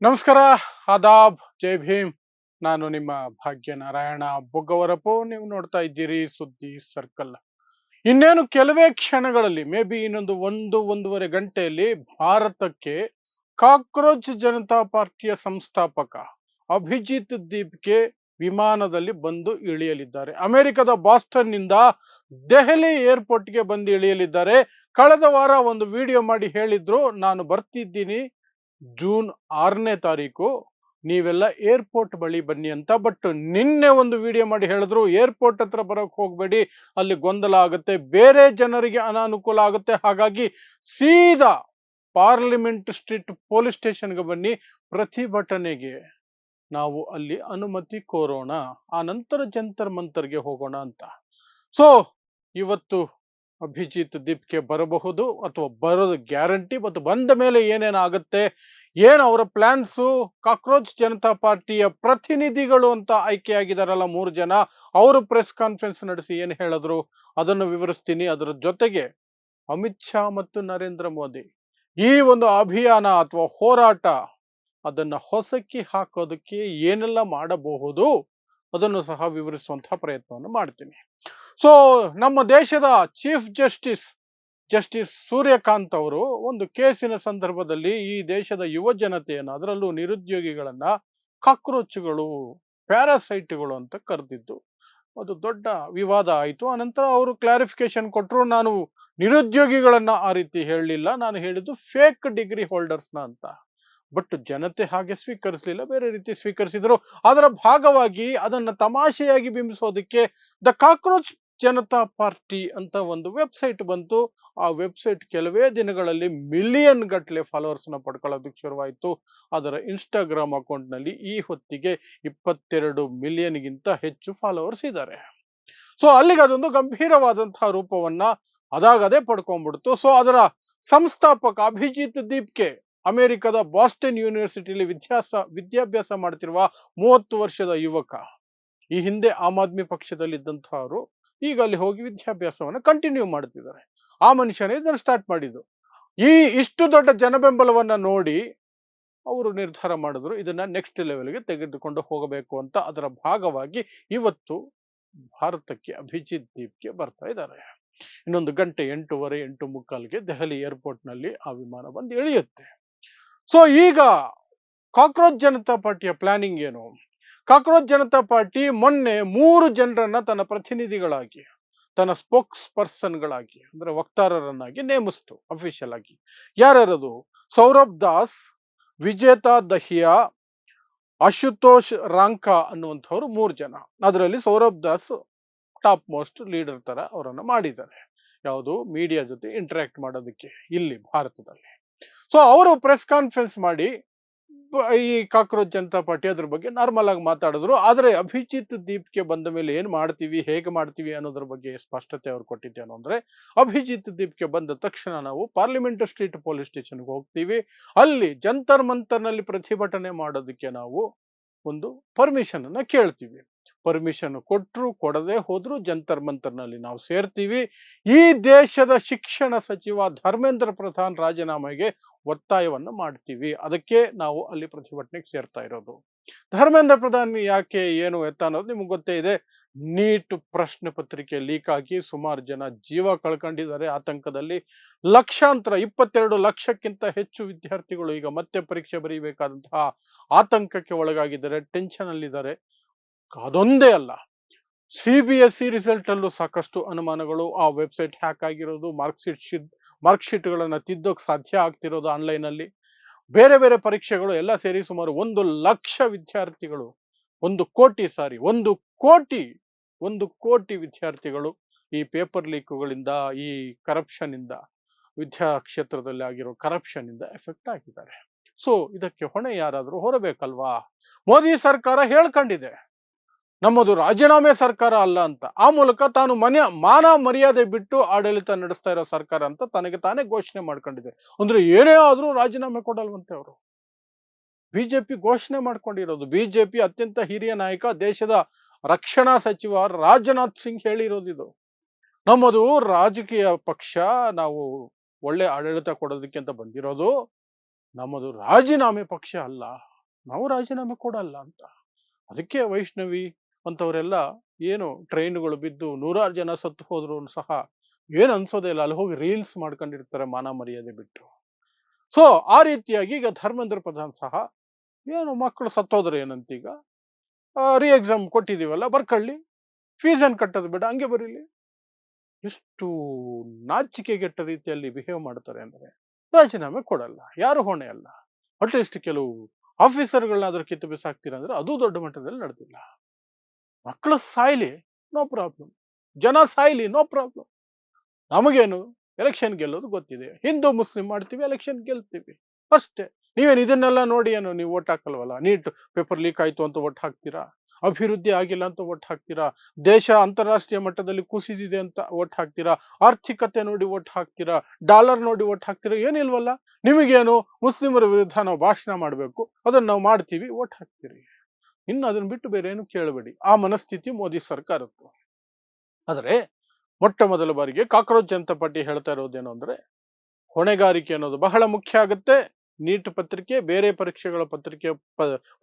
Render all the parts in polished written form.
ನಮಸ್ಕಾರ, ಆದಾಬ್, ಜೈ ಭೀಮ್. ನಾನು ನಿಮ್ಮ ಭಾಗ್ಯನಾರಾಯಣ ಬೊಗ್ಗವರಪು. ನೀವು ನೋಡ್ತಾ ಇದ್ದೀರಿ ಸುದ್ದಿ ಸರ್ಕಲ್. ಇನ್ನೇನು ಕೆಲವೇ ಕ್ಷಣಗಳಲ್ಲಿ, ಮೇ ಬಿ ಇನ್ನೊಂದು ಒಂದೂವರೆ ಗಂಟೆಯಲ್ಲಿ ಭಾರತಕ್ಕೆ ಕಾಕ್ರೋಚ್ ಜನತಾ ಪಾರ್ಟಿಯ ಸಂಸ್ಥಾಪಕ ಅಭಿಜಿತ್ ದೀಪ್ಗೆ ವಿಮಾನದಲ್ಲಿ ಬಂದು ಇಳಿಯಲಿದ್ದಾರೆ. ಅಮೆರಿಕದ ಬಾಸ್ಟನ್ನಿಂದ ದೆಹಲಿ ಏರ್ಪೋರ್ಟ್ಗೆ ಬಂದು ಇಳಿಯಲಿದ್ದಾರೆ. ಕಳೆದ ವಾರ ಒಂದು ವಿಡಿಯೋ ಮಾಡಿ ಹೇಳಿದ್ರು, ನಾನು ಬರ್ತಿದ್ದೀನಿ ಜೂನ್ 6ನೇ ತಾರೀಕು, ನೀವೆಲ್ಲ ಏರ್ಪೋರ್ಟ್ ಬಳಿ ಬನ್ನಿ ಅಂತ. ಬಟ್ ನಿನ್ನೆ ಒಂದು ವಿಡಿಯೋ ಮಾಡಿ ಹೇಳಿದ್ರು, ಏರ್ಪೋರ್ಟ್ ಹತ್ರ ಬರೋಕ್ ಹೋಗಬೇಡಿ, ಅಲ್ಲಿ ಗೊಂದಲ ಆಗುತ್ತೆ, ಬೇರೆ ಜನರಿಗೆ ಅನಾನುಕೂಲ ಆಗುತ್ತೆ, ಹಾಗಾಗಿ ಸೀದಾ ಪಾರ್ಲಿಮೆಂಟ್ ಸ್ಟ್ರೀಟ್ ಪೊಲೀಸ್ ಸ್ಟೇಷನ್ಗೆ ಬನ್ನಿ, ಪ್ರತಿಭಟನೆಗೆ ನಾವು ಅಲ್ಲಿ ಅನುಮತಿ ಕೋರೋಣ, ಆ ನಂತರ ಜಂತರ್ ಮಂತರ್ಗೆ ಹೋಗೋಣ ಅಂತ. ಸೊ ಇವತ್ತು ಅಭಿಜಿತ್ ದೀಪ್ಗೆ ಬರಬಹುದು ಅಥವಾ ಬರೋದು ಗ್ಯಾರಂಟಿ, ಮತ್ತು ಬಂದ ಮೇಲೆ ಏನೇನಾಗುತ್ತೆ, ಏನು ಅವರ ಪ್ಲಾನ್ಸು, ಕಾಕ್ರೋಚ್ ಜನತಾ ಪಾರ್ಟಿಯ ಪ್ರತಿನಿಧಿಗಳು ಅಂತ ಆಯ್ಕೆಯಾಗಿದ್ದಾರಲ್ಲ 3 ಜನ, ಅವರು ಪ್ರೆಸ್ ಕಾನ್ಫರೆನ್ಸ್ ನಡೆಸಿ ಏನು ಹೇಳಿದ್ರು ಅದನ್ನು ವಿವರಿಸ್ತೀನಿ. ಅದರ ಜೊತೆಗೆ ಅಮಿತ್ ಶಾ ಮತ್ತು ನರೇಂದ್ರ ಮೋದಿ ಈ ಒಂದು ಅಭಿಯಾನ ಅಥವಾ ಹೋರಾಟ ಅದನ್ನ ಹೊಸಕಿ ಹಾಕೋದಕ್ಕೆ ಏನೆಲ್ಲ ಮಾಡಬಹುದು ಅದನ್ನು ಸಹ ವಿವರಿಸುವಂತಹ ಪ್ರಯತ್ನವನ್ನು ಮಾಡ್ತೀನಿ. ಸೊ ನಮ್ಮ ದೇಶದ ಚೀಫ್ ಜಸ್ಟಿಸ್ ಸೂರ್ಯಕಾಂತ್ ಅವರು ಒಂದು ಕೇಸಿನ ಸಂದರ್ಭದಲ್ಲಿ ಈ ದೇಶದ ಯುವ ಜನತೆಯನ್ನು, ಅದರಲ್ಲೂ ನಿರುದ್ಯೋಗಿಗಳನ್ನ ಕಾಕ್ರೋಚ್ಗಳು, ಪ್ಯಾರಾಸೈಟ್ಗಳು ಅಂತ ಕರೆದಿದ್ದು ಅದು ದೊಡ್ಡ ವಿವಾದ ಆಯಿತು. ಆನಂತರ ಅವರು ಕ್ಲಾರಿಫಿಕೇಶನ್ ಕೊಟ್ಟರು, ನಾನು ನಿರುದ್ಯೋಗಿಗಳನ್ನ ಆ ರೀತಿ ಹೇಳಲಿಲ್ಲ, ನಾನು ಹೇಳಿದ್ದು ಫೇಕ್ ಡಿಗ್ರಿ ಹೋಲ್ಡರ್ಸ್ನ ಅಂತ. ಬಟ್ ಜನತೆ ಹಾಗೆ ಸ್ವೀಕರಿಸಲಿಲ್ಲ, ಬೇರೆ ರೀತಿ ಸ್ವೀಕರಿಸಿದ್ರು. ಅದರ ಭಾಗವಾಗಿ ಅದನ್ನು ತಮಾಷೆಯಾಗಿ ಬಿಂಬಿಸೋದಕ್ಕೆ ದ ಕಾಕ್ರೋಚ್ ಜನತಾ ಪಾರ್ಟಿ ಅಂತ ಒಂದು ವೆಬ್ಸೈಟ್ ಬಂತು. ಆ ವೆಬ್ಸೈಟ್ ಕೆಲವೇ ದಿನಗಳಲ್ಲಿ ಮಿಲಿಯನ್ ಗಟ್ಟಲೆ ಫಾಲೋವರ್ಸ್ನ ಪಡ್ಕೊಳ್ಳೋದಕ್ಕೆ ಶುರುವಾಯಿತು. ಅದರ ಇನ್ಸ್ಟಾಗ್ರಾಮ್ ಅಕೌಂಟ್ನಲ್ಲಿ ಈ ಹೊತ್ತಿಗೆ 22 ಮಿಲಿಯನ್ಗಿಂತ ಹೆಚ್ಚು ಫಾಲೋವರ್ಸ್ ಇದ್ದಾರೆ. ಸೊ ಅಲ್ಲಿಗೆ ಅದೊಂದು ಗಂಭೀರವಾದಂತಹ ರೂಪವನ್ನ ಅದಾಗದೇ ಪಡ್ಕೊಂಡ್ಬಿಡ್ತು. ಸೊ ಅದರ ಸಂಸ್ಥಾಪಕ ಅಭಿಜಿತ್ ದೀಪ್ಗೆ ಅಮೆರಿಕದ ಬಾಸ್ಟನ್ ಯೂನಿವರ್ಸಿಟಿಯಲ್ಲಿ ವಿದ್ಯಾಭ್ಯಾಸ ಮಾಡ್ತಿರುವ 30 ವರ್ಷದ ಯುವಕ, ಈ ಹಿಂದೆ ಆಮ್ ಆದ್ಮಿ ಪಕ್ಷದಲ್ಲಿದ್ದಂತಹವರು ಈಗ ಅಲ್ಲಿ ಹೋಗಿ ವಿದ್ಯಾಭ್ಯಾಸವನ್ನು ಕಂಟಿನ್ಯೂ ಮಾಡ್ತಿದ್ದಾರೆ. ಆ ಮನುಷ್ಯನೇ ಇದನ್ನು ಸ್ಟಾರ್ಟ್ ಮಾಡಿದ್ದು. ಇಷ್ಟು ದೊಡ್ಡ ಜನಬೆಂಬಲವನ್ನ ನೋಡಿ ಅವರು ನಿರ್ಧಾರ ಮಾಡಿದ್ರು, ಇದನ್ನ ನೆಕ್ಸ್ಟ್ ಲೆವೆಲ್ಗೆ ತೆಗೆದುಕೊಂಡು ಹೋಗಬೇಕು ಅಂತ. ಅದರ ಭಾಗವಾಗಿ ಇವತ್ತು ಭಾರತಕ್ಕೆ ಅಭಿಜಿತ್ ದೀಪ್ಗೆ ಬರ್ತಾ ಇದ್ದಾರೆ. ಇನ್ನೊಂದು ಗಂಟೆ 8:30, 8:45ಗೆ ದೆಹಲಿ ಏರ್ಪೋರ್ಟ್ನಲ್ಲಿ ಆ ವಿಮಾನ ಬಂದು ಇಳಿಯುತ್ತೆ. ಸೊ ಈಗ ಕಾಕ್ರೋಚ್ ಜನತಾ ಪಾರ್ಟಿಯ ಪ್ಲಾನಿಂಗ್ ಏನು? ಕಾಕ್ರೋಚ್ ಜನತಾ ಪಾರ್ಟಿ ಮೊನ್ನೆ 3 ಜನರನ್ನ ತನ್ನ ಪ್ರತಿನಿಧಿಗಳಾಗಿ, ತನ್ನ ಸ್ಪೋಕ್ಸ್ ಪರ್ಸನ್ಗಳಾಗಿ, ಅಂದ್ರೆ ವಕ್ತಾರರನ್ನಾಗಿ ನೇಮಿಸ್ತು ಅಫಿಷಿಯಲ್ ಆಗಿ. ಯಾರ್ಯಾರದು? ಸೌರಭ್ ದಾಸ್, ವಿಜೇತಾ ದಹಿಯಾ, ಅಶುತೋಷ್ ರಾಂಕಾ ಅನ್ನುವಂಥವ್ರು 3 ಜನ. ಅದರಲ್ಲಿ Saurabh Das top most leader ತರ ಅವರನ್ನು ಮಾಡಿದ್ದಾರೆ, ಯಾವುದು ಮೀಡಿಯಾ ಜೊತೆ ಇಂಟರಾಕ್ಟ್ ಮಾಡೋದಕ್ಕೆ ಇಲ್ಲಿ ಭಾರತದಲ್ಲಿ. ಸೊ ಅವರು ಪ್ರೆಸ್ ಕಾನ್ಫರೆನ್ಸ್ ಮಾಡಿ ಈ ಕಾಕ್ರೋಚ್ ಜನತಾ ಪಾರ್ಟಿ ಅದ್ರ ಬಗ್ಗೆ ನಾರ್ಮಲ್ ಆಗಿ ಮಾತಾಡಿದ್ರು. ಆದರೆ ಅಭಿಜಿತ್ ದೀಪ್ಗೆ ಬಂದ ಮೇಲೆ ಏನ್ ಮಾಡ್ತೀವಿ, ಹೇಗೆ ಮಾಡ್ತೀವಿ ಅನ್ನೋದ್ರ ಬಗ್ಗೆ ಸ್ಪಷ್ಟತೆ ಅವ್ರು ಕೊಟ್ಟಿದ್ದೇನು ಅಂದ್ರೆ, ಅಭಿಜಿತ್ ದೀಪ್ಗೆ ಬಂದ ತಕ್ಷಣ ನಾವು ಪಾರ್ಲಿಮೆಂಟ್ ಸ್ಟ್ರೀಟ್ ಪೊಲೀಸ್ ಸ್ಟೇಷನ್ಗೆ ಹೋಗ್ತೀವಿ, ಅಲ್ಲಿ ಜಂತರ್ ಮಂತರ್ನಲ್ಲಿ ಪ್ರತಿಭಟನೆ ಮಾಡೋದಕ್ಕೆ ನಾವು ಒಂದು ಪರ್ಮಿಷನ್ ಅನ್ನ ಕೇಳ್ತೀವಿ. ಪರ್ಮಿಷನ್ ಕೊಟ್ಟರು ಕೊಡದೆ ಹೋದ್ರು ಜಂತರ್ ಮಂತರ್ನಲ್ಲಿ ನಾವು ಸೇರ್ತೀವಿ. ಈ ದೇಶದ ಶಿಕ್ಷಣ ಸಚಿವ ಧರ್ಮೇಂದ್ರ ಪ್ರಧಾನ್ ರಾಜೀನಾಮೆಗೆ ಒತ್ತಾಯವನ್ನು ಮಾಡ್ತೀವಿ, ಅದಕ್ಕೆ ನಾವು ಅಲ್ಲಿ ಪ್ರತಿಭಟನೆಗೆ ಸೇರ್ತಾ ಇರೋದು. ಧರ್ಮೇಂದ್ರ ಪ್ರಧಾನ್ ಯಾಕೆ ಏನು ಎತ್ತ ಅನ್ನೋದು ನಿಮ್ಗೆ ಗೊತ್ತೇ ಇದೆ. ನೀಟ್ ಪ್ರಶ್ನೆ ಪತ್ರಿಕೆ ಲೀಕ್ ಆಗಿ ಸುಮಾರು ಜನ ಜೀವ ಕಳ್ಕೊಂಡಿದ್ದಾರೆ ಆತಂಕದಲ್ಲಿ. ಲಕ್ಷಾಂತರ 22 ಲಕ್ಷಕ್ಕಿಂತ ಹೆಚ್ಚು ವಿದ್ಯಾರ್ಥಿಗಳು ಈಗ ಮತ್ತೆ ಪರೀಕ್ಷೆ ಬರೀಬೇಕಾದಂತಹ ಆತಂಕಕ್ಕೆ ಒಳಗಾಗಿದ್ದಾರೆ, ಟೆನ್ಷನ್ ಅಲ್ಲಿದ್ದಾರೆ. ಅದೊಂದೇ ಅಲ್ಲ, CBSE ರಿಸಲ್ಟ್ ಅಲ್ಲೂ ಸಾಕಷ್ಟು ಅನುಮಾನಗಳು. ಆ ವೆಬ್ಸೈಟ್ ಹ್ಯಾಕ್ ಆಗಿರೋದು, ಮಾರ್ಕ್ ಶೀಟ್ಗಳನ್ನು ತಿದ್ದೋಕ್ ಸಾಧ್ಯ ಆಗ್ತಿರೋದು ಆನ್ಲೈನ್ ಅಲ್ಲಿ, ಬೇರೆ ಬೇರೆ ಪರೀಕ್ಷೆಗಳು ಎಲ್ಲ ಸೇರಿ ಸುಮಾರು 1 ಲಕ್ಷ ವಿದ್ಯಾರ್ಥಿಗಳು, 1 ಕೋಟಿ ವಿದ್ಯಾರ್ಥಿಗಳು ಈ ಪೇಪರ್ ಲೀಕ್ಗಳಿಂದ, ಈ ಕರಪ್ಷನ್ ಇಂದ, ವಿದ್ಯಾ ಕ್ಷೇತ್ರದಲ್ಲಿ ಆಗಿರೋ ಕರಪ್ಷನ್ ಇಂದ ಎಫೆಕ್ಟ್ ಆಗಿದ್ದಾರೆ. ಸೊ ಇದಕ್ಕೆ ಹೊಣೆ ಯಾರಾದರೂ ಹೊರಬೇಕಲ್ವಾ? ಮೋದಿ ಸರ್ಕಾರ ಹೇಳ್ಕೊಂಡಿದೆ ನಮ್ಮದು ರಾಜೀನಾಮೆ ಸರ್ಕಾರ ಅಲ್ಲ ಅಂತ. ಆ ಮೂಲಕ ತಾನು ಮಾನ ಮರ್ಯಾದೆ ಬಿಟ್ಟು ಆಡಳಿತ ನಡೆಸ್ತಾ ಇರೋ ಸರ್ಕಾರ ಅಂತ ತನಗೆ ತಾನೇ ಘೋಷಣೆ ಮಾಡ್ಕೊಂಡಿದೆ. ಅಂದ್ರೆ ಏನೇ ಆದ್ರೂ ರಾಜೀನಾಮೆ ಕೊಡಲ್ವಂತೆ ಅವರು. ಬಿಜೆಪಿ ಘೋಷಣೆ ಮಾಡ್ಕೊಂಡಿರೋದು, ಬಿಜೆಪಿ ಅತ್ಯಂತ ಹಿರಿಯ ನಾಯಕ, ದೇಶದ ರಕ್ಷಣಾ ಸಚಿವ ರಾಜನಾಥ್ ಸಿಂಗ್ ಹೇಳಿರೋದಿದು. ನಮ್ಮದು ರಾಜಕೀಯ ಪಕ್ಷ, ನಾವು ಒಳ್ಳೆ ಆಡಳಿತ ಕೊಡೋದಕ್ಕೆ ಅಂತ ಬಂದಿರೋದು, ನಮ್ಮದು ರಾಜೀನಾಮೆ ಪಕ್ಷ ಅಲ್ಲ. ನಾವು ರಾಜೀನಾಮೆ ಕೊಡಲ್ಲ ಅಂತ. ಅದಕ್ಕೆ ವೈಷ್ಣವಿ ಅಂತವರೆಲ್ಲ ಏನು ಟ್ರೈನ್ಗಳು ಬಿದ್ದು ನೂರಾರು ಜನ ಸತ್ತು ಹೋದ್ರು ಸಹ ಏನು ಅನ್ಸೋದೇ ಇಲ್ಲ, ಅಲ್ಲಿ ಹೋಗಿ ರೀಲ್ಸ್ ಮಾಡ್ಕೊಂಡಿರ್ತಾರೆ ಮಾನ ಮರ್ಯಾದೆ ಬಿಟ್ಟು. ಸೊ ಆ ರೀತಿಯಾಗಿ ಈಗ ಧರ್ಮೇಂದ್ರ ಪ್ರಧಾನ್ ಸಹ ಏನು ಮಕ್ಕಳು ಸತ್ತೋದ್ರೆ ಏನಂತೀಗ, ರೀ ಎಕ್ಸಾಮ್ ಕೊಟ್ಟಿದೀವಲ್ಲ ಬರ್ಕೊಳ್ಳಿ, ಫೀಸ್ ಏನ್ ಕಟ್ಟೋದು ಬೇಡ ಹಂಗೆ ಬರೀಲಿ. ಎಷ್ಟು ನಾಚಿಕೆಗೆಟ್ಟ ರೀತಿಯಲ್ಲಿ ಬಿಹೇವ್ ಮಾಡ್ತಾರೆ ಅಂದ್ರೆ ರಾಜೀನಾಮೆ ಕೊಡಲ್ಲ, ಯಾರು ಹೊಣೆ ಅಲ್ಲ. ಅಟ್ಲೀಸ್ಟ್ ಕೆಲವು ಆಫೀಸರ್ಗಳನ್ನಾದ್ರೂ ಕಿತ್ತು ಬಿಸಾಕ್ತೀರ ಅಂದ್ರೆ ಅದು ದೊಡ್ಡ ಮಟ್ಟದಲ್ಲಿ ನಡೆದಿಲ್ಲ. ಮಕ್ಕಳು ಸಾಯ್ಲಿ, ನೋ ಪ್ರಾಬ್ಲಮ್. ಜನ ಸಾಯ್ಲಿ, ನೋ ಪ್ರಾಬ್ಲಮ್. ನಮಗೇನು, ಎಲೆಕ್ಷನ್ ಗೆಲ್ಲೋದು ಗೊತ್ತಿದೆ, ಹಿಂದೂ ಮುಸ್ಲಿಂ ಮಾಡ್ತೀವಿ, ಎಲೆಕ್ಷನ್ ಗೆಲ್ತೀವಿ ಅಷ್ಟೇ. ನೀವೇನು ಇದನ್ನೆಲ್ಲ ನೋಡಿ ಏನು ನೀವು ಓಟ್ ಹಾಕಲ್ವಲ್ಲ? ನೀಟ್ ಪೇಪರ್ ಲೀಕ್ ಆಯ್ತು ಅಂತ ಓಟ್ ಹಾಕ್ತೀರಾ? ಅಭಿವೃದ್ಧಿ ಆಗಿಲ್ಲ ಅಂತ ಓಟ್ ಹಾಕ್ತೀರಾ? ದೇಶ ಅಂತಾರಾಷ್ಟ್ರೀಯ ಮಟ್ಟದಲ್ಲಿ ಕುಸಿದಿದೆ ಅಂತ ಓಟ್ ಹಾಕ್ತೀರಾ? ಆರ್ಥಿಕತೆ ನೋಡಿ ಓಟ್ ಹಾಕ್ತೀರಾ? ಡಾಲರ್ ನೋಡಿ ಓಟ್ ಹಾಕ್ತೀರಾ? ಏನಿಲ್ವಲ್ಲ. ನಿಮಗೇನು, ಮುಸ್ಲಿಮರ ವಿರುದ್ಧ ನಾವು ಭಾಷಣ ಮಾಡಬೇಕು, ಅದನ್ನ ನಾವು ಮಾಡ್ತೀವಿ, ಓಟ್ ಹಾಕ್ತೀರಿ. ಇನ್ನು ಅದನ್ನ ಬಿಟ್ಟು ಬೇರೆ ಏನು ಕೇಳಬೇಡಿ. ಆ ಮನಸ್ಥಿತಿ ಮೋದಿ ಸರ್ಕಾರದ್ದು. ಆದರೆ ಮೊಟ್ಟ ಮೊದಲ ಬಾರಿಗೆ ಕಾಕ್ರೋಚ್ ಜನತಾ ಪಾರ್ಟಿ ಹೇಳ್ತಾ ಇರೋದೇನು ಅಂದ್ರೆ, ಹೊಣೆಗಾರಿಕೆ ಅನ್ನೋದು ಬಹಳ ಮುಖ್ಯ ಆಗುತ್ತೆ. ನೀಟ್ ಪತ್ರಿಕೆ, ಬೇರೆ ಪರೀಕ್ಷೆಗಳ ಪತ್ರಿಕೆ,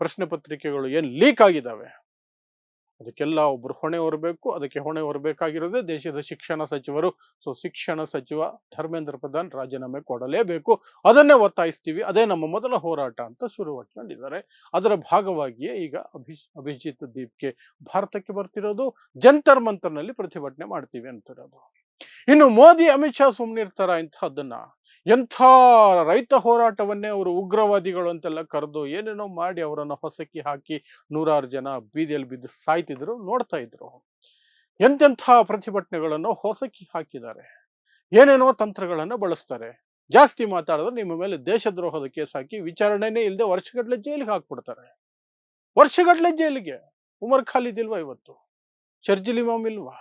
ಪ್ರಶ್ನೆ ಪತ್ರಿಕೆಗಳು ಏನ್ ಲೀಕ್ ಆಗಿದ್ದಾವೆ ಅದಕ್ಕೆಲ್ಲ ಒಬ್ರು ಹೊಣೆ ಹೊರಬೇಕು. ಅದಕ್ಕೆ ಹೊಣೆ ಹೊರಬೇಕಾಗಿರೋದೇ ದೇಶದ ಶಿಕ್ಷಣ ಸಚಿವರು. ಸೊ ಶಿಕ್ಷಣ ಸಚಿವ ಧರ್ಮೇಂದ್ರ ಪ್ರಧಾನ್ ರಾಜೀನಾಮೆ ಕೊಡಲೇಬೇಕು. ಅದನ್ನೇ ಒತ್ತಾಯಿಸ್ತೀವಿ, ಅದೇ ನಮ್ಮ ಮೊದಲ ಹೋರಾಟ ಅಂತ ಶುರು ಮಾಡ್ಕೊಂಡಿದ್ದಾರೆ. ಅದರ ಭಾಗವಾಗಿಯೇ ಈಗ ಅಭಿಜಿತ್ ದೀಪ್ಗೆ ಭಾರತಕ್ಕೆ ಬರ್ತಿರೋದು, ಜಂತರ್ ಮಂತರ್ನಲ್ಲಿ ಪ್ರತಿಭಟನೆ ಮಾಡ್ತೀವಿ ಅಂತಿರೋದು. ಇನ್ನು ಮೋದಿ ಅಮಿತ್ ಶಾ ಸುಮ್ಮನಿರ್ತಾರ ಇಂಥದ್ದನ್ನ? ಎಂಥ ರೈತ ಹೋರಾಟವನ್ನೇ ಅವರು ಉಗ್ರವಾದಿಗಳು ಅಂತೆಲ್ಲ ಕರೆದು ಏನೇನೋ ಮಾಡಿ ಅವರನ್ನ ಹೊಸಕಿ ಹಾಕಿ ನೂರಾರು ಜನ ಬೀದಿಯಲ್ಲಿ ಬಿದ್ದು ಸಾಯ್ತಿದ್ರು, ನೋಡ್ತಾ ಇದ್ರು. ಎಂತೆಂಥ ಪ್ರತಿಭಟನೆಗಳನ್ನು ಹೊಸಕಿ ಹಾಕಿದ್ದಾರೆ, ಏನೇನೋ ತಂತ್ರಗಳನ್ನ ಬಳಸ್ತಾರೆ. ಜಾಸ್ತಿ ಮಾತಾಡಿದ್ರೆ ನಿಮ್ಮ ಮೇಲೆ ದೇಶದ್ರೋಹದ ಕೇಸ್ ಹಾಕಿ ವಿಚಾರಣೆನೇ ಇಲ್ಲದೆ ವರ್ಷಗಟ್ಟಲೆ ಜೈಲಿಗೆ ಹಾಕ್ಬಿಡ್ತಾರೆ. ವರ್ಷಗಟ್ಟಲೆ ಜೈಲಿಗೆ. ಉಮರ್ ಖಾಲಿದ್ ಇಲ್ವಾ ಇವತ್ತು? ಶರ್ಜಿಲ್ ಇಮಾಮ್ ಇಲ್ವಾ?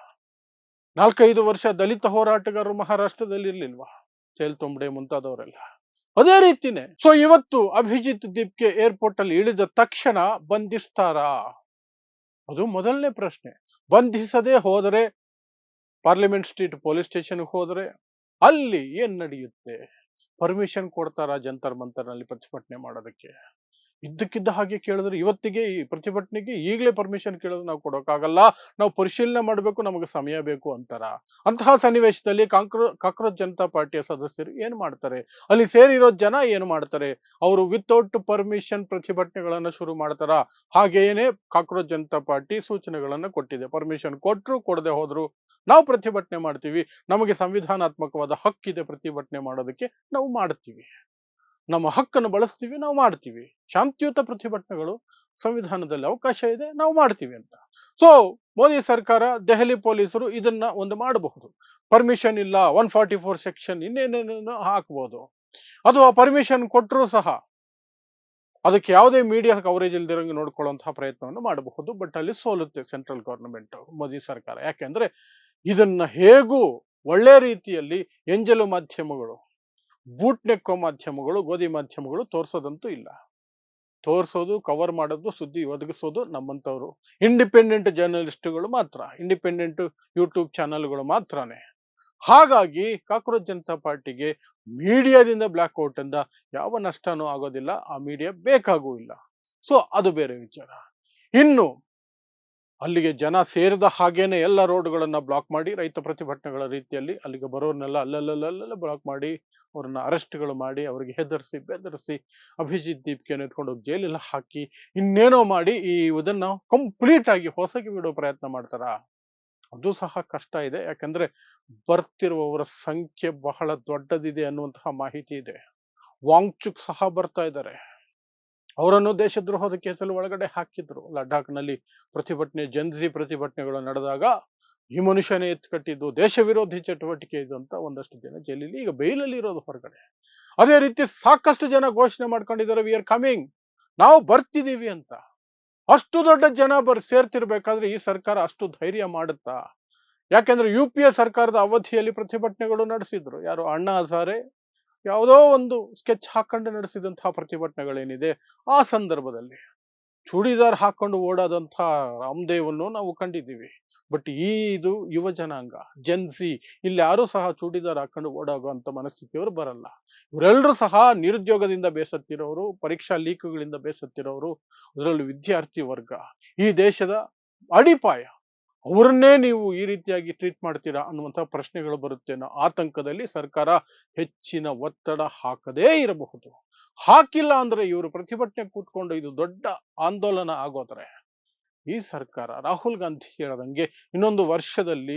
4-5 ವರ್ಷ ದಲಿತ ಹೋರಾಟಗಾರರು ಮಹಾರಾಷ್ಟ್ರದಲ್ಲಿ ಇರ್ಲಿಲ್ವಾ? ಚೇಲ್ ತೊಂಬಡೆ ಮುಂತಾದವರೆಲ್ಲ ಅದೇ ರೀತಿನೇ. ಸೊ ಇವತ್ತು ಅಭಿಜಿತ್ ದೀಪ್ಗೆ ಏರ್ಪೋರ್ಟ್ ಅಲ್ಲಿ ಇಳಿದ ತಕ್ಷಣ ಬಂಧಿಸ್ತಾರಾ? ಅದು ಮೊದಲನೇ ಪ್ರಶ್ನೆ. ಬಂಧಿಸದೆ ಹೋದರೆ, ಪಾರ್ಲಿಮೆಂಟ್ ಸ್ಟ್ರೀಟ್ ಪೊಲೀಸ್ ಸ್ಟೇಷನ್ಗೆ ಹೋದರೆ ಅಲ್ಲಿ ಏನ್ ನಡೆಯುತ್ತೆ? ಪರ್ಮಿಷನ್ ಕೊಡ್ತಾರಾ ಜಂತರ್ ಮಂತರ್ನಲ್ಲಿ ಪ್ರತಿಭಟನೆ ಮಾಡೋದಕ್ಕೆ? ಇದ್ದಕ್ಕಿದ್ದ ಹಾಗೆ ಕೇಳಿದ್ರೆ ಇವತ್ತಿಗೆ ಈ ಪ್ರತಿಭಟನೆಗೆ ಈಗಲೇ ಪರ್ಮಿಷನ್ ಕೇಳಿದ್ರೆ ನಾವು ಕೊಡೋಕ್ಕಾಗಲ್ಲ, ನಾವು ಪರಿಶೀಲನೆ ಮಾಡಬೇಕು, ನಮಗೆ ಸಮಯ ಬೇಕು ಅಂತಾರ. ಅಂತಹ ಸನ್ನಿವೇಶದಲ್ಲಿ ಕಾಕ್ರೋಚ್ ಜನತಾ ಪಾರ್ಟಿಯ ಸದಸ್ಯರು ಏನು ಮಾಡ್ತಾರೆ? ಅಲ್ಲಿ ಸೇರಿರೋ ಜನ ಏನು ಮಾಡ್ತಾರೆ? ಅವರು ವಿತೌಟ್ ಪರ್ಮಿಷನ್ ಪ್ರತಿಭಟನೆಗಳನ್ನ ಶುರು ಮಾಡ್ತಾರ? ಹಾಗೇನೆ ಕಾಕ್ರೋಚ್ ಜನತಾ ಪಾರ್ಟಿ ಸೂಚನೆಗಳನ್ನ ಕೊಟ್ಟಿದೆ. ಪರ್ಮಿಷನ್ ಕೊಟ್ಟರು ಕೊಡದೆ ಹೋದ್ರು ನಾವು ಪ್ರತಿಭಟನೆ ಮಾಡ್ತೀವಿ, ನಮಗೆ ಸಂವಿಧಾನಾತ್ಮಕವಾದ ಹಕ್ಕಿದೆ ಪ್ರತಿಭಟನೆ ಮಾಡೋದಕ್ಕೆ, ನಾವು ಮಾಡ್ತೀವಿ, ನಮ್ಮ ಹಕ್ಕನ್ನು ಬಳಸ್ತೀವಿ, ನಾವು ಮಾಡ್ತೀವಿ. ಶಾಂತಿಯುತ ಪ್ರತಿಭಟನೆಗಳು ಸಂವಿಧಾನದಲ್ಲಿ ಅವಕಾಶ ಇದೆ, ನಾವು ಮಾಡ್ತೀವಿ ಅಂತ. ಸೊ ಮೋದಿ ಸರ್ಕಾರ, ದೆಹಲಿ ಪೊಲೀಸರು ಇದನ್ನ ಒಂದು ಮಾಡಬಹುದು. ಪರ್ಮಿಷನ್ ಇಲ್ಲ, 144 ಸೆಕ್ಷನ್ ಇನ್ನೇನೇನೋ ಹಾಕ್ಬೋದು. ಅಥವಾ ಪರ್ಮಿಷನ್ ಕೊಟ್ಟರು ಸಹ ಅದಕ್ಕೆ ಯಾವುದೇ ಮೀಡಿಯಾ ಕವರೇಜ್ ಇಲ್ದಿರಂಗೆ ನೋಡ್ಕೊಳ್ಳುವಂತಹ ಪ್ರಯತ್ನವನ್ನು ಮಾಡಬಹುದು. ಬಟ್ ಅಲ್ಲಿ ಸೋಲುತ್ತೆ ಸೆಂಟ್ರಲ್ ಗವರ್ನಮೆಂಟ್, ಮೋದಿ ಸರ್ಕಾರ. ಯಾಕೆಂದ್ರೆ ಇದನ್ನ ಹೇಗೂ ಒಳ್ಳೆ ರೀತಿಯಲ್ಲಿ ಎಂಜಲು ಮಾಧ್ಯಮಗಳು, ಬೂಟ್ ನೆಕ್ಕೋ ಮಾಧ್ಯಮಗಳು, ಗೋಧಿ ಮಾಧ್ಯಮಗಳು ತೋರಿಸೋದಂತೂ ಇಲ್ಲ. ತೋರಿಸೋದು, ಕವರ್ ಮಾಡೋದು, ಸುದ್ದಿ ಒದಗಿಸೋದು ನಮ್ಮಂಥವ್ರು ಇಂಡಿಪೆಂಡೆಂಟ್ ಜರ್ನಲಿಸ್ಟ್ಗಳು ಮಾತ್ರ, ಇಂಡಿಪೆಂಡೆಂಟ್ ಯೂಟ್ಯೂಬ್ ಚಾನಲ್ಗಳು ಮಾತ್ರನೇ. ಹಾಗಾಗಿ ಕಾಕ್ರೋಚ್ ಜನತಾ ಪಾರ್ಟಿಗೆ ಮೀಡಿಯಾದಿಂದ ಬ್ಲ್ಯಾಕ್ಔಟ್ ಇಂದ ಯಾವ ನಷ್ಟನೂ ಆಗೋದಿಲ್ಲ, ಆ ಮೀಡಿಯಾ ಬೇಕಾಗೂ ಇಲ್ಲ. ಸೊ ಅದು ಬೇರೆ ವಿಚಾರ. ಇನ್ನು ಅಲ್ಲಿಗೆ ಜನ ಸೇರಿದ ಹಾಗೇನೆ ಎಲ್ಲ ರೋಡ್ಗಳನ್ನ ಬ್ಲಾಕ್ ಮಾಡಿ, ರೈತ ಪ್ರತಿಭಟನೆಗಳ ರೀತಿಯಲ್ಲಿ ಅಲ್ಲಿಗೆ ಬರೋರ್ನೆಲ್ಲ ಅಲ್ಲಲ್ಲ ಬ್ಲಾಕ್ ಮಾಡಿ, ಅವ್ರನ್ನ ಅರೆಸ್ಟ್ಗಳು ಮಾಡಿ, ಅವರಿಗೆ ಹೆದರಿಸಿ ಬೆದರಿಸಿ ಅಭಿಜಿತ್ ದೀಪ್ಗೆ ಎತ್ಕೊಂಡು ಹೋಗಿ ಜೈಲೆಲ್ಲ ಹಾಕಿ ಇನ್ನೇನೋ ಮಾಡಿ ಈ ಇದನ್ನ ಕಂಪ್ಲೀಟ್ ಆಗಿ ಹೊಸಗೆ ಬಿಡೋ ಪ್ರಯತ್ನ ಮಾಡ್ತಾರ? ಅದು ಸಹ ಕಷ್ಟ ಇದೆ. ಯಾಕಂದ್ರೆ ಬರ್ತಿರುವವರ ಸಂಖ್ಯೆ ಬಹಳ ದೊಡ್ಡದಿದೆ ಅನ್ನುವಂತಹ ಮಾಹಿತಿ ಇದೆ. ವಾಂಗ್ಚುಕ್ ಸಹ ಬರ್ತಾ ಇದ್ದಾರೆ. ಅವರನ್ನು ದೇಶದ್ರೋಹದ ಕೇಸಲ್ಲಿ ಒಳಗಡೆ ಹಾಕಿದ್ರು. ಲಡಾಖ್ನಲ್ಲಿ ಪ್ರತಿಭಟನೆ, ಜನ್ಜಿ ಪ್ರತಿಭಟನೆಗಳು ನಡೆದಾಗ ಈ ಮನುಷ್ಯನೇ ಎತ್ಕಟ್ಟಿದ್ದು, ದೇಶ ವಿರೋಧಿ ಚಟುವಟಿಕೆ ಇದು ಅಂತ ಒಂದಷ್ಟು ಜನ ಜೈಲಲ್ಲಿ, ಈಗ ಬೈಲಲ್ಲಿ ಇರೋದು ಹೊರಗಡೆ. ಅದೇ ರೀತಿ ಸಾಕಷ್ಟು ಜನ ಘೋಷಣೆ ಮಾಡ್ಕೊಂಡಿದ್ದಾರೆ, ವಿ ಆರ್ ಕಮಿಂಗ್, ನಾವು ಬರ್ತಿದೀವಿ ಅಂತ. ಅಷ್ಟು ದೊಡ್ಡ ಜನ ಸೇರ್ತಿರ್ಬೇಕಾದ್ರೆ ಈ ಸರ್ಕಾರ ಅಷ್ಟು ಧೈರ್ಯ ಮಾಡುತ್ತಾ? ಯಾಕೆಂದ್ರೆ UPA ಸರ್ಕಾರದ ಅವಧಿಯಲ್ಲಿ ಪ್ರತಿಭಟನೆಗಳು ನಡೆಸಿದ್ರು. ಯಾರು, ಅಣ್ಣಾ ಹಜಾರೆ ಯಾವುದೋ ಒಂದು ಸ್ಕೆಚ್ ಹಾಕೊಂಡು ನಡೆಸಿದಂತಹ ಪ್ರತಿಭಟನೆಗಳೇನಿದೆ, ಆ ಸಂದರ್ಭದಲ್ಲಿ ಚೂಡಿದಾರ್ ಹಾಕೊಂಡು ಓಡಾದಂತಹ ರಾಮದೇವನ್ನು ನಾವು ಕಂಡಿದ್ದೀವಿ. ಬಟ್ ಇದು ಯುವ ಜನಾಂಗ ಜೆನ್ಸಿ ಇಲ್ಲಿ ಯಾರೂ ಸಹ ಚೂಡಿದಾರ್ ಹಾಕೊಂಡು ಓಡಾಗುವಂತ ಮನಸ್ಥಿತಿಯವರು ಬರಲ್ಲ. ಇವರೆಲ್ಲರೂ ಸಹ ನಿರುದ್ಯೋಗದಿಂದ ಬೇಸತ್ತಿರೋರು, ಪರೀಕ್ಷಾ ಲೀಕ್ಗಳಿಂದ ಬೇಸತ್ತಿರೋರು, ಅದರಲ್ಲೂ ವಿದ್ಯಾರ್ಥಿ ವರ್ಗ, ಈ ದೇಶದ ಅಡಿಪಾಯ. ಅವರನ್ನೇ ನೀವು ಈ ರೀತಿಯಾಗಿ ಟ್ರೀಟ್ ಮಾಡ್ತೀರಾ ಅನ್ನುವಂಥ ಪ್ರಶ್ನೆಗಳು ಬರುತ್ತೆ ಅನ್ನೋ ಆತಂಕದಲ್ಲಿ ಸರ್ಕಾರ ಹೆಚ್ಚಿನ ಒತ್ತಡ ಹಾಕದೇ ಇರಬಹುದು. ಹಾಕಿಲ್ಲ ಅಂದ್ರೆ ಇವರು ಪ್ರತಿಭಟನೆ ಕೂತ್ಕೊಂಡು ಇದು ದೊಡ್ಡ ಆಂದೋಲನ ಆಗೋದ್ರೆ ಈ ಸರ್ಕಾರ ರಾಹುಲ್ ಗಾಂಧಿ ಹೇಳದಂಗೆ ಇನ್ನೊಂದು ವರ್ಷದಲ್ಲಿ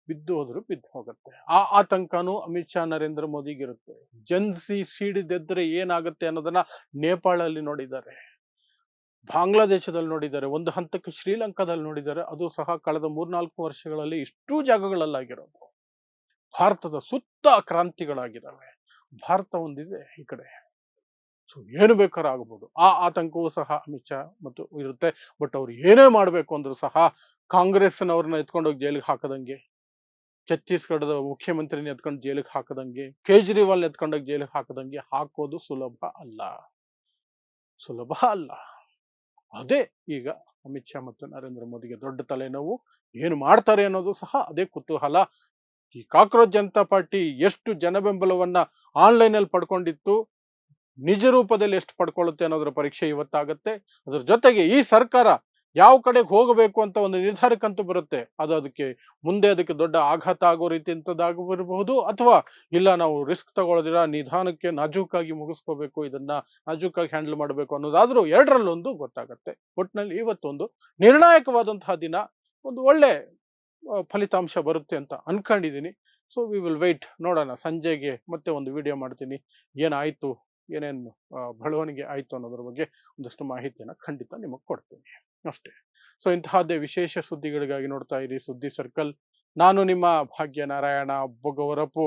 ಬಿದ್ದು ಹೋದ್ರು ಬಿದ್ದು ಹೋಗುತ್ತೆ. ಆ ಆತಂಕನೂ ಅಮಿತ್ ಶಾ ನರೇಂದ್ರ ಮೋದಿಗಿರುತ್ತೆ. ಜನ್ಸಿ ಸಿಡಿದೆದ್ರೆ ಏನಾಗುತ್ತೆ ಅನ್ನೋದನ್ನ ನೇಪಾಳಲ್ಲಿ ನೋಡಿದ್ದಾರೆ, ಬಾಂಗ್ಲಾದೇಶದಲ್ಲಿ ನೋಡಿದ್ದಾರೆ, ಒಂದು ಹಂತಕ್ಕೆ ಶ್ರೀಲಂಕಾದಲ್ಲಿ ನೋಡಿದ್ದಾರೆ. ಅದು ಸಹ ಕಳೆದ 3-4 ವರ್ಷಗಳಲ್ಲಿ ಇಷ್ಟೂ ಜಾಗಗಳಲ್ಲಾಗಿರೋದು. ಭಾರತದ ಸುತ್ತ ಕ್ರಾಂತಿಗಳಾಗಿದ್ದಾವೆ. ಭಾರತ ಒಂದಿದೆ ಈ ಕಡೆ, ಸೊ ಏನು ಬೇಕಾದ್ರೂ ಆಗಬಹುದು. ಆ ಆತಂಕವೂ ಸಹ ಅಮಿತ್ ಶಾ ಮತ್ತು ಇರುತ್ತೆ. ಬಟ್ ಅವ್ರು ಏನೇ ಮಾಡಬೇಕು ಅಂದ್ರೂ ಸಹ ಕಾಂಗ್ರೆಸ್ನವ್ರನ್ನ ಎತ್ಕೊಂಡೋಗಿ ಜೈಲಿಗೆ ಹಾಕದಂಗೆ, ಛತ್ತೀಸ್ಗಢದ ಮುಖ್ಯಮಂತ್ರಿನ ಎತ್ಕೊಂಡು ಜೈಲಿಗೆ ಹಾಕದಂಗೆ, ಕೇಜ್ರಿವಾಲ್ ಎತ್ಕೊಂಡೋಗಿ ಜೈಲಿಗೆ ಹಾಕದಂಗೆ ಹಾಕೋದು ಸುಲಭ ಅಲ್ಲ, ಸುಲಭ ಅಲ್ಲ. ಅದೇ ಈಗ ಅಮಿತ್ ಶಾ ಮತ್ತು ನರೇಂದ್ರ ಮೋದಿಗೆ ದೊಡ್ಡ ತಲೆನೋವು. ಏನು ಮಾಡ್ತಾರೆ ಅನ್ನೋದು ಸಹ ಅದೇ ಕುತೂಹಲ. ಈ ಕಾಕ್ರೋಚ್ ಜನತಾ ಪಾರ್ಟಿ ಎಷ್ಟು ಜನ ಬೆಂಬಲವನ್ನ ಆನ್ಲೈನ್ ಅಲ್ಲಿ ಪಡ್ಕೊಂಡಿತ್ತು, ನಿಜ ರೂಪದಲ್ಲಿ ಎಷ್ಟು ಪಡ್ಕೊಳ್ಳುತ್ತೆ ಅನ್ನೋದರ ಪರೀಕ್ಷೆ ಇವತ್ತಾಗತ್ತೆ. ಅದ್ರ ಜೊತೆಗೆ ಈ ಸರ್ಕಾರ ಯಾವ ಕಡೆಗೆ ಹೋಗಬೇಕು ಅಂತ ಒಂದು ನಿರ್ಧಾರಕ್ಕಂತೂ ಬರುತ್ತೆ. ಅದಕ್ಕೆ ಮುಂದೆ ಅದಕ್ಕೆ ದೊಡ್ಡ ಆಘಾತ ಆಗೋ ರೀತಿ ಇಂಥದ್ದಾಗಿರಬಹುದು, ಅಥವಾ ಇಲ್ಲ ನಾವು ರಿಸ್ಕ್ ತಗೊಳ್ಳೋದಿಲ್ಲ, ನಿಧಾನಕ್ಕೆ ನಾಜೂಕಾಗಿ ಮುಗಿಸ್ಕೋಬೇಕು, ಇದನ್ನ ನಾಜೂಕಾಗಿ ಹ್ಯಾಂಡಲ್ ಮಾಡಬೇಕು ಅನ್ನೋದಾದ್ರೂ ಎರಡರಲ್ಲೊಂದು ಗೊತ್ತಾಗತ್ತೆ. ಒಟ್ಟಿನಲ್ಲಿ ಇವತ್ತೊಂದು ನಿರ್ಣಾಯಕವಾದಂತಹ ದಿನ, ಒಂದು ಒಳ್ಳೆ ಫಲಿತಾಂಶ ಬರುತ್ತೆ ಅಂತ ಅನ್ಕೊಂಡಿದ್ದೀನಿ. ಸೊ ವಿ ವಿಲ್ ವೆಯ್ಟ್, ನೋಡೋಣ. ಸಂಜೆಗೆ ಮತ್ತೆ ಒಂದು ವಿಡಿಯೋ ಮಾಡ್ತೀನಿ, ಏನಾಯ್ತು, ಏನೇನು ಬೆಳವಣಿಗೆ ಆಯ್ತು ಅನ್ನೋದ್ರ ಬಗ್ಗೆ ಒಂದಷ್ಟು ಮಾಹಿತಿಯನ್ನು ಖಂಡಿತ ನಿಮಗೆ ಕೊಡ್ತೀನಿ ಅಷ್ಟೇ. ಸೊ ಇಂತಹದ್ದೇ ವಿಶೇಷ ಸುದ್ದಿಗಳಿಗಾಗಿ ನೋಡ್ತಾ ಇರಿ ಸುದ್ದಿ ಸರ್ಕಲ್. ನಾನು ನಿಮ್ಮ ಭಾಗ್ಯನಾರಾಯಣ ಬೊಗವರಪು.